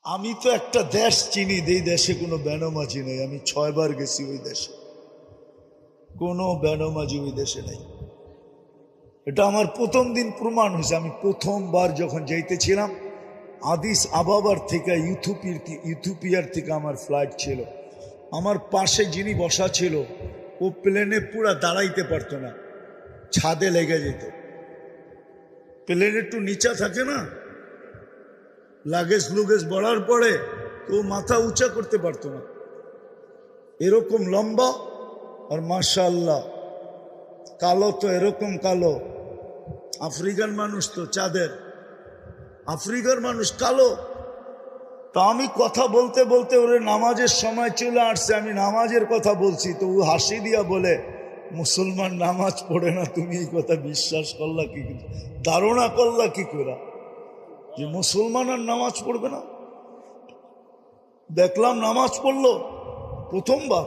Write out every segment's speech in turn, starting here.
আমি তো একটা দেশ চিনি, এই দেশে কোনো বেনামাজি নেই। আমি 6 বার গেছি ওই দেশে, কোনো বেনামাজি ওই দেশে নেই। এটা আমার প্রথম দিন প্রমাণ হয়েছে। আমি প্রথমবার যখন যাইতেছিলাম আদিস আবাবার থেকে ইথিওপিয়ার থেকে আমার ফ্লাইট ছিল, আমার পাশে যিনি বসা ছিল ও প্লেনে পুরা দাঁড়াইতে পারতো না, ছাদে লেগে যেত। প্লেন একটু নিচা থাকে না, লাগেজ লুগেজ বড়ার পরে তো মাথা উঁচা করতে পারতো না, এরকম লম্বা। আর মাশাআল্লাহ কালো তো এরকম কালো, আফ্রিকান মানুষ তো চাঁদের, আফ্রিকার মানুষ কালো। তা আমি কথা বলতে বলতে ওরে নামাজের সময় চলে আসছে, আমি নামাজের কথা বলছি তো ও হাসি দিয়া বলে, মুসলমান নামাজ পড়ে না, তুমি এই কথা বিশ্বাস করলা কি, ধারণা করলা কি করে যে মুসলমান আর নামাজ পড়বে না? দেখলাম নামাজ পড়লো প্রথমবার।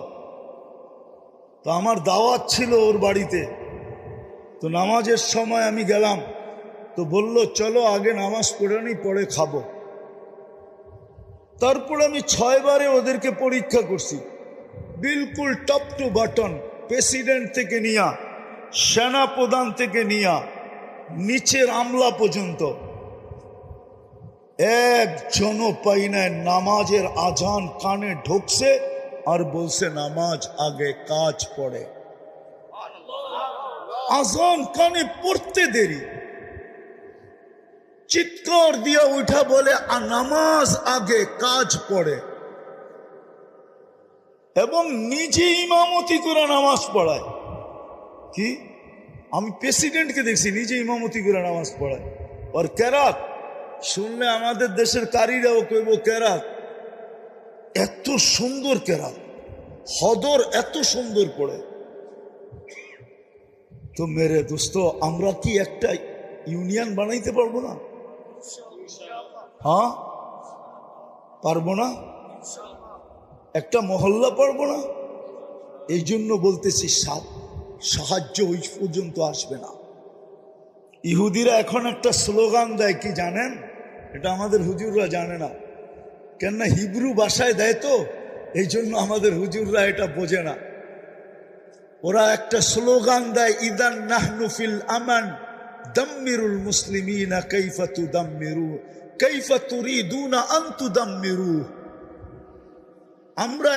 তো আমার দাওয়াত ছিল ওর বাড়িতে, তো নামাজের সময় আমি গেলাম, তো বলল চলো আগে নামাজ পড়ে নি পরে খাবো। তারপর আমি 6 বারে ওদেরকে পরীক্ষা করছি, বিলকুল টপ টু বাটন, প্রেসিডেন্ট থেকে নিয়া, সেনা প্রধান থেকে নিয়া, নিচের আমলা পর্যন্ত একজনও পাই নাই নামাজের আজান কানে ঢুকছে আর বলছে নামাজ আগে কাজ পড়ে। আজান কানে পড়তে দেরি, চিৎকার দিয়া উঠা বলে নামাজ আগে কাজ পড়ে, এবং নিজে ইমামতি করে নামাজ পড়ায়। কি আমি প্রেসিডেন্টকে দেখছি নিজে ইমামতি করে নামাজ পড়ায়। আর কেরাত শুনলে আমাদের দেশের কারীরাও কইব কেরাত, এত সুন্দর কেরাত, হদর এত সুন্দর পড়ে। তো মেরে দোস্ত, আমরা কি একটা ইউনিয়ন বানাইতে পারবো না? হ্যাঁ পারবো না? একটা মহল্লা পারবো না? এই জন্য বলতেছি সাহায্য ওই পর্যন্ত আসবে না। ইহুদিরা এখন একটা স্লোগান দেয়, কি জানেন? এটা আমাদের হুজুররা জানে না, কেননা হিব্রু ভাষায় দেয় তো, এই জন্য আমাদের হুজুররা এটা বোঝে না। ওরা একটা স্লোগান দেয়, ইদান নাহনু ফিল আমান দাম্মিরুল মুসলিমিনা কাইফা তুদাম্মিরু কাইফা তুরিদুনা আন তুদাম্মিরু। আমরা